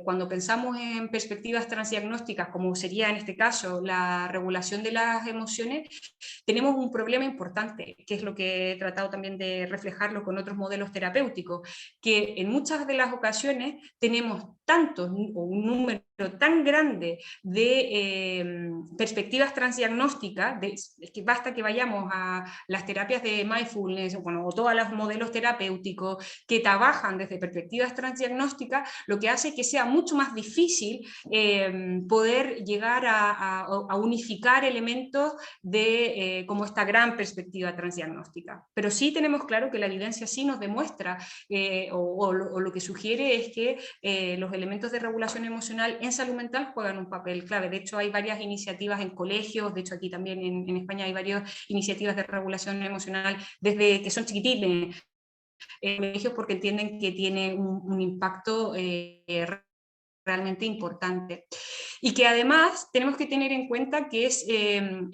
cuando pensamos en perspectivas transdiagnósticas, como sería en este caso la regulación de las emociones, tenemos un problema importante, que es lo que he tratado también de reflejarlo con otros modelos terapéuticos, que en muchas de las ocasiones tenemos tantos o un número tan grande de perspectivas transdiagnósticas, es que basta que vayamos a las terapias de mindfulness bueno, o todos los modelos terapéuticos que trabajan desde perspectivas transdiagnósticas, lo que hace que sea mucho más difícil poder llegar a unificar elementos de como esta gran perspectiva transdiagnóstica. Pero sí tenemos claro que la evidencia sí nos demuestra o lo que sugiere es que los elementos de regulación emocional en salud mental juegan un papel clave. De hecho, hay varias iniciativas en colegios, de hecho aquí también en España hay varias iniciativas de regulación emocional desde que son chiquitines en colegios porque entienden que tiene un impacto realmente importante. Y que además tenemos que tener en cuenta que es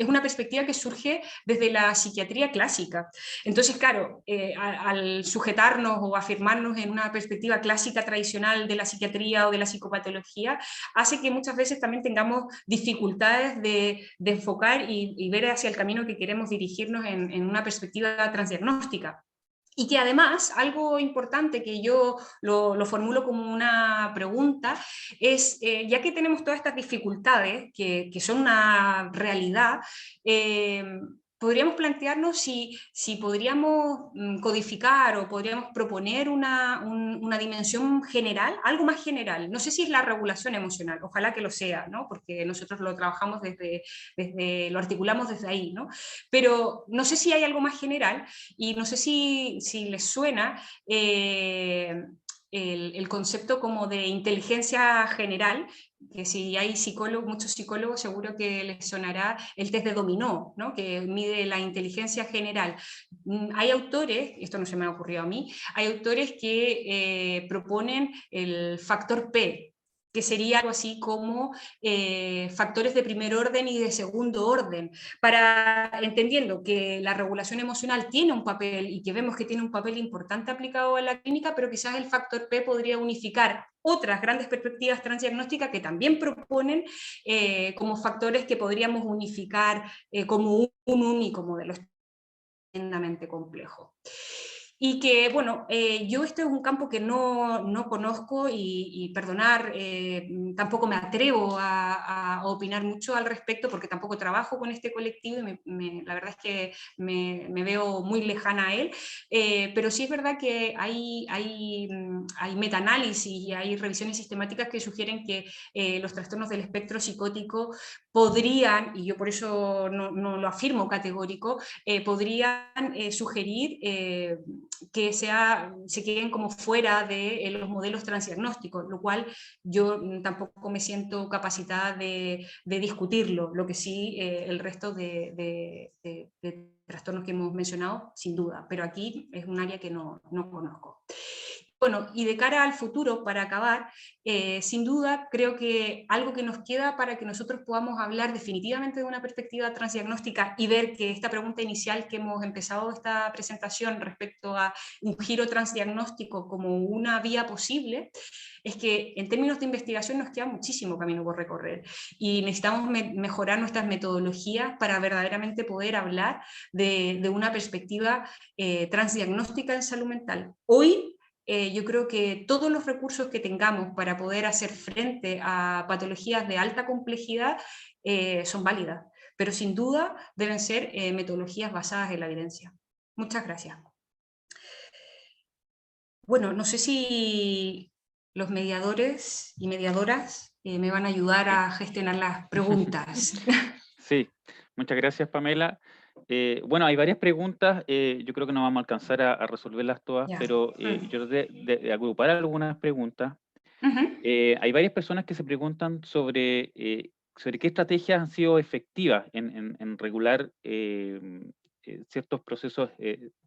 una perspectiva que surge desde la psiquiatría clásica. Entonces, claro, al sujetarnos o afirmarnos en una perspectiva clásica tradicional de la psiquiatría o de la psicopatología, hace que muchas veces también tengamos dificultades de enfocar y ver hacia el camino que queremos dirigirnos en una perspectiva transdiagnóstica. Y que además, algo importante que yo lo formulo como una pregunta, es, ya que tenemos todas estas dificultades, que son una realidad, podríamos plantearnos si podríamos codificar o podríamos proponer una dimensión general, algo más general. No sé si es la regulación emocional, ojalá que lo sea, ¿no? Porque nosotros lo trabajamos lo articulamos desde ahí, ¿no? Pero no sé si hay algo más general y no sé si les suena el concepto como de inteligencia general, que si hay muchos psicólogos seguro que les sonará el test de dominó, ¿no? Que mide la inteligencia general. Hay autores, esto no se me ha ocurrido a mí, hay autores que proponen el factor P, que sería algo así como factores de primer orden y de segundo orden, para entendiendo que la regulación emocional tiene un papel y que vemos que tiene un papel importante aplicado en la clínica, pero quizás el factor P podría unificar otras grandes perspectivas transdiagnósticas que también proponen como factores que podríamos unificar como un único modelo. tremendamente complejo. Y que, bueno, yo este es un campo que no conozco y perdonar, tampoco me atrevo a opinar mucho al respecto porque tampoco trabajo con este colectivo y la verdad es que me veo muy lejana a él, pero sí es verdad que hay metaanálisis y hay revisiones sistemáticas que sugieren que los trastornos del espectro psicótico podrían, y yo por eso no lo afirmo categórico, podrían sugerir que se queden como fuera de los modelos transdiagnósticos, lo cual yo tampoco me siento capacitada de discutirlo, lo que sí el resto de trastornos que hemos mencionado, sin duda, pero aquí es un área que no conozco. Bueno, y de cara al futuro, para acabar, sin duda creo que algo que nos queda para que nosotros podamos hablar definitivamente de una perspectiva transdiagnóstica y ver que esta pregunta inicial que hemos empezado esta presentación respecto a un giro transdiagnóstico como una vía posible, es que en términos de investigación nos queda muchísimo camino por recorrer y necesitamos mejorar nuestras metodologías para verdaderamente poder hablar de una perspectiva transdiagnóstica en salud mental. Hoy yo creo que todos los recursos que tengamos para poder hacer frente a patologías de alta complejidad son válidas, pero sin duda deben ser metodologías basadas en la evidencia. Muchas gracias. Bueno, no sé si los mediadores y mediadoras me van a ayudar Sí. a gestionar las preguntas. Sí, muchas gracias, Pamela. Bueno, hay varias preguntas, yo creo que no vamos a alcanzar a resolverlas todas, Ya. pero yo de agrupar algunas preguntas. Hay varias personas que se preguntan sobre qué estrategias han sido efectivas en regular ciertos procesos,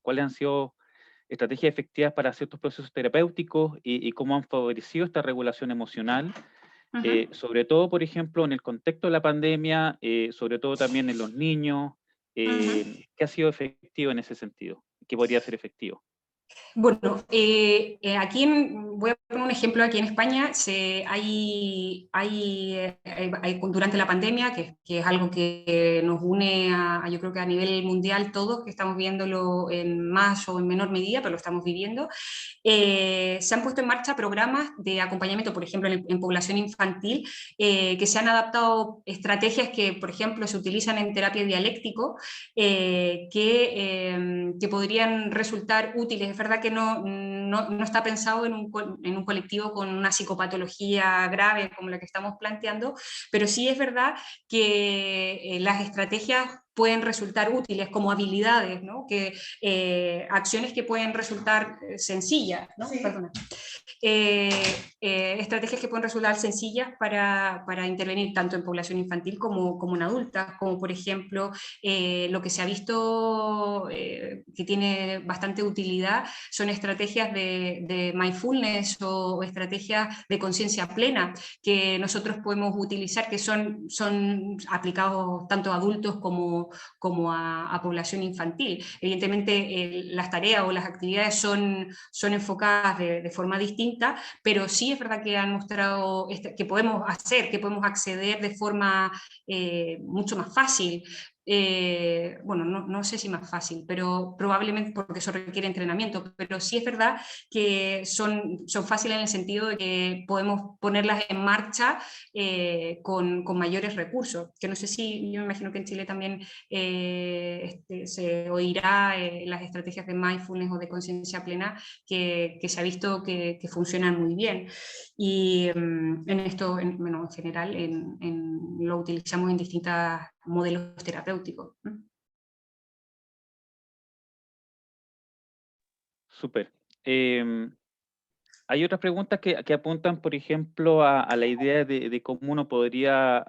cuáles han sido estrategias efectivas para ciertos procesos terapéuticos y cómo han favorecido esta regulación emocional. Sobre todo, por ejemplo, en el contexto de la pandemia, sobre todo también en los niños, ¿qué ha sido efectivo en ese sentido? ¿Qué podría ser efectivo? Bueno, voy a poner un ejemplo, aquí en España durante la pandemia, que es algo que nos une yo creo que a nivel mundial todos, que estamos viéndolo en más o en menor medida, pero lo estamos viviendo, se han puesto en marcha programas de acompañamiento, por ejemplo, en población infantil, que se han adaptado estrategias que, por ejemplo, se utilizan en terapia dialéctico, que podrían resultar útiles. Es verdad que no está pensado en un colectivo con una psicopatología grave como la que estamos planteando, pero sí es verdad que las estrategias pueden resultar útiles como habilidades, ¿no? Acciones que pueden resultar sencillas, ¿no? Sí. Perdona. Estrategias que pueden resultar sencillas para intervenir tanto en población infantil como en adultas, como por ejemplo lo que se ha visto que tiene bastante utilidad son estrategias de mindfulness o estrategias de conciencia plena que nosotros podemos utilizar, que son aplicados tanto a adultos como a población infantil. Evidentemente las tareas o las actividades son enfocadas de forma distinta, pero sí es verdad que han mostrado que podemos acceder de forma mucho más fácil. Bueno, no sé si más fácil, pero probablemente porque eso requiere entrenamiento, pero sí es verdad que son fáciles en el sentido de que podemos ponerlas en marcha con mayores recursos, que no sé si, yo me imagino que en Chile también se oirá las estrategias de mindfulness o de conciencia plena que se ha visto que funcionan muy bien. Y en esto, bueno, en general, lo utilizamos en distintos modelos terapéuticos. Súper. Hay otras preguntas que apuntan, por ejemplo, a la idea de cómo uno podría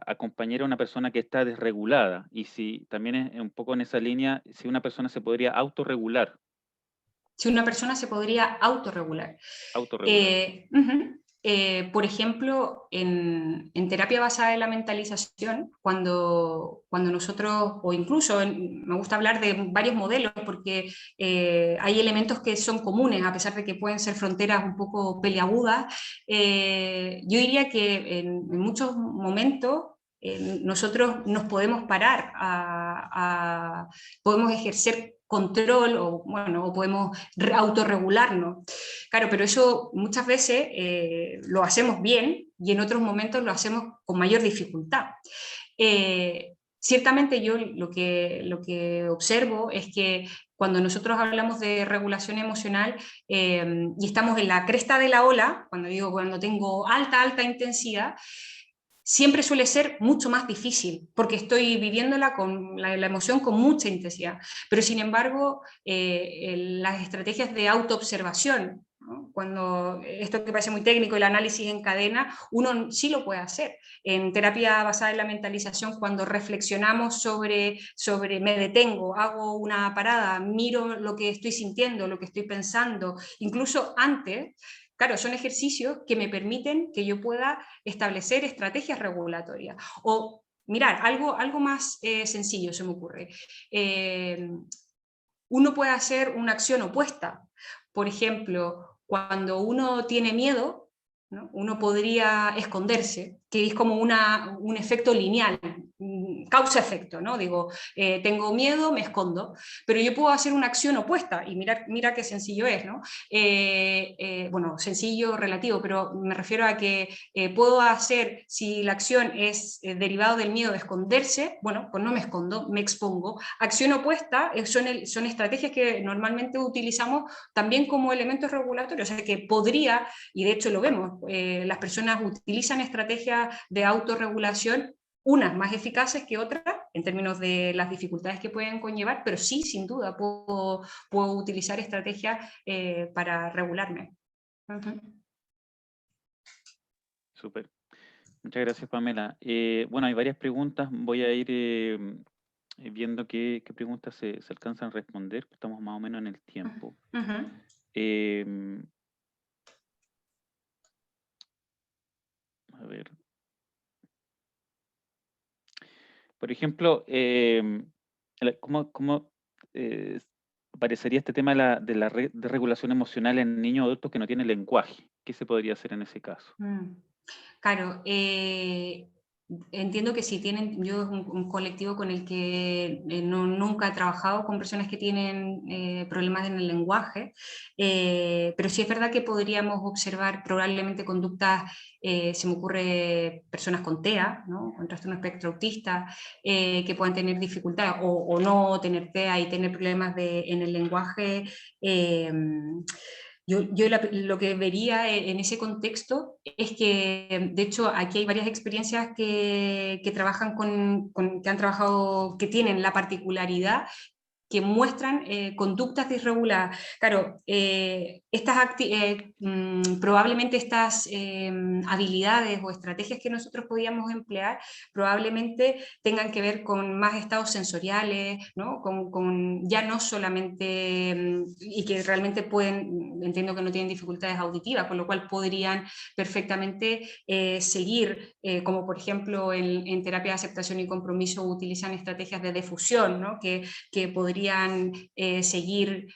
acompañar a una persona que está desregulada y si también es un poco en esa línea, si una persona se podría autorregular. Si una persona se podría autorregular. Autorregular. Por ejemplo, en terapia basada en la mentalización, cuando nosotros, o incluso me gusta hablar de varios modelos porque hay elementos que son comunes, a pesar de que pueden ser fronteras un poco peliagudas, yo diría que en muchos momentos nosotros nos podemos parar, podemos ejercer control o, bueno, o podemos autorregularnos. Claro, pero eso muchas veces lo hacemos bien y en otros momentos lo hacemos con mayor dificultad. Ciertamente yo lo que observo es que cuando nosotros hablamos de regulación emocional y estamos en la cresta de la ola, cuando tengo alta intensidad, siempre suele ser mucho más difícil, porque estoy viviéndola con la emoción con mucha intensidad. Pero sin embargo, las estrategias de autoobservación, ¿no? Cuando esto que parece muy técnico, el análisis en cadena, uno sí lo puede hacer. En terapia basada en la mentalización, cuando reflexionamos sobre me detengo, hago una parada, miro lo que estoy sintiendo, lo que estoy pensando, incluso antes. Claro, son ejercicios que me permiten que yo pueda establecer estrategias regulatorias. O, mirar, algo más sencillo se me ocurre. Uno puede hacer una acción opuesta. Por ejemplo, cuando uno tiene miedo, ¿no? Uno podría esconderse, que es como un efecto lineal, causa-efecto, ¿no? Digo, tengo miedo, me escondo, pero yo puedo hacer una acción opuesta, y mira qué sencillo es, ¿no? Bueno, sencillo relativo, pero me refiero a que puedo hacer, si la acción es derivado del miedo de esconderse, bueno, pues no me escondo, me expongo. Acción opuesta son estrategias que normalmente utilizamos también como elementos regulatorios, o sea que podría, y de hecho lo vemos, las personas utilizan estrategias de autorregulación, unas más eficaces que otras en términos de las dificultades que pueden conllevar, pero sí, sin duda, puedo utilizar estrategias para regularme. Súper. Muchas gracias, Pamela. Bueno, hay varias preguntas. Voy a ir viendo qué preguntas se alcanzan a responder. Estamos más o menos en el tiempo. A ver. Por ejemplo, ¿cómo aparecería este tema de la regulación emocional en niños adultos que no tienen lenguaje? ¿Qué se podría hacer en ese caso? Claro, entiendo que si tienen, yo es un colectivo con el que nunca he trabajado con personas que tienen problemas en el lenguaje, pero sí es verdad que podríamos observar probablemente conductas, se me ocurre personas con TEA, ¿no? Con trastorno espectro autista, que puedan tener dificultades o no tener TEA y tener problemas en el lenguaje. Yo lo que vería en ese contexto es que, de hecho, aquí hay varias experiencias que trabajan que han trabajado, que tienen la particularidad que muestran conductas desreguladas. Claro, probablemente estas habilidades o estrategias que nosotros podíamos emplear probablemente tengan que ver con más estados sensoriales, ¿no? Ya no solamente, y que realmente entiendo que no tienen dificultades auditivas, con lo cual podrían perfectamente seguir, como por ejemplo en terapia de aceptación y compromiso utilizan estrategias de defusión, ¿no? que podrían seguir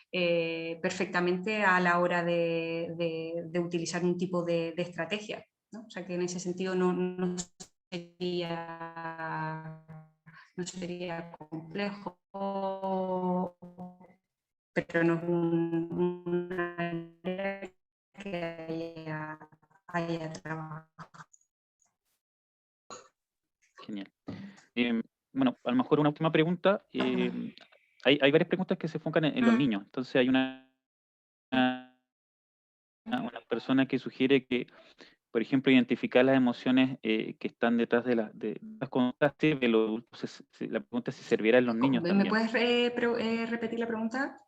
perfectamente a la hora de utilizar un tipo de estrategia, ¿no? O sea que en ese sentido no sería complejo, pero no es una área que haya trabajado. Genial. Bueno, a lo mejor una última pregunta. Hay varias preguntas que se enfocan en los niños. Entonces hay una persona que sugiere que, por ejemplo, identificar las emociones que están detrás de las conductas de los adultos. La pregunta es si servirá en los niños ¿Me también. puedes repetir la pregunta?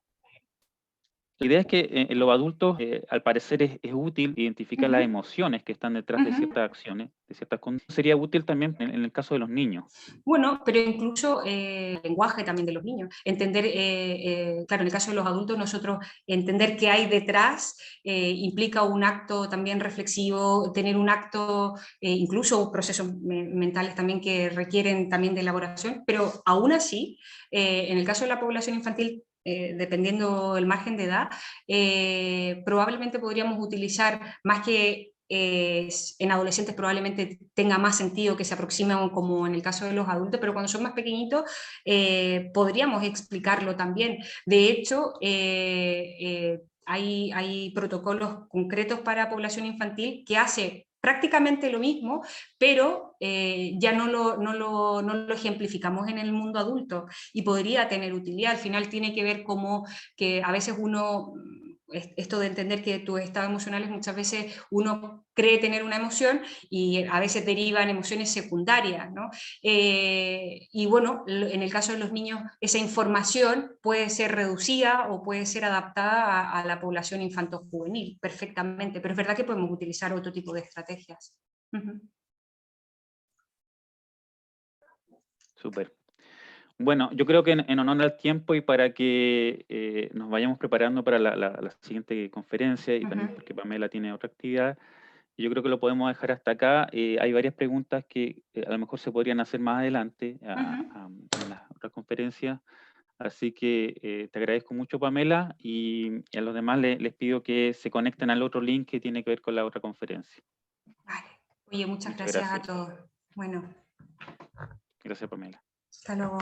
La idea es que en los adultos, al parecer, es útil identificar las emociones que están detrás de ciertas acciones, de ciertas conductas. Sería útil también en el caso de los niños. Bueno, pero incluso el lenguaje también de los niños. Entender, claro, en el caso de los adultos, nosotros entender qué hay detrás implica un acto también reflexivo, tener un acto, incluso procesos mentales también que requieren también de elaboración, pero aún así, en el caso de la población infantil, dependiendo del margen de edad, probablemente podríamos utilizar más que en adolescentes probablemente tenga más sentido, que se aproximen como en el caso de los adultos, pero cuando son más pequeñitos podríamos explicarlo también. De hecho, hay protocolos concretos para población infantil que hace prácticamente lo mismo, pero ya no lo ejemplificamos en el mundo adulto y podría tener utilidad. Al final tiene que ver como que a veces uno, esto de entender que tus estados emocionales muchas veces uno cree tener una emoción y a veces derivan emociones secundarias, ¿no? Y bueno, en el caso de los niños, esa información puede ser reducida o puede ser adaptada a la población infanto-juvenil perfectamente, pero es verdad que podemos utilizar otro tipo de estrategias. Súper. Bueno, yo creo que en honor al tiempo y para que nos vayamos preparando para la siguiente conferencia y también porque Pamela tiene otra actividad, yo creo que lo podemos dejar hasta acá. Hay varias preguntas que a lo mejor se podrían hacer más adelante en las otras conferencias. Así que te agradezco mucho, Pamela, y a los demás les pido que se conecten al otro link que tiene que ver con la otra conferencia. Vale. Oye, muchas Muchas gracias a gracias. todos. Bueno, Gracias, Pamela. hasta luego.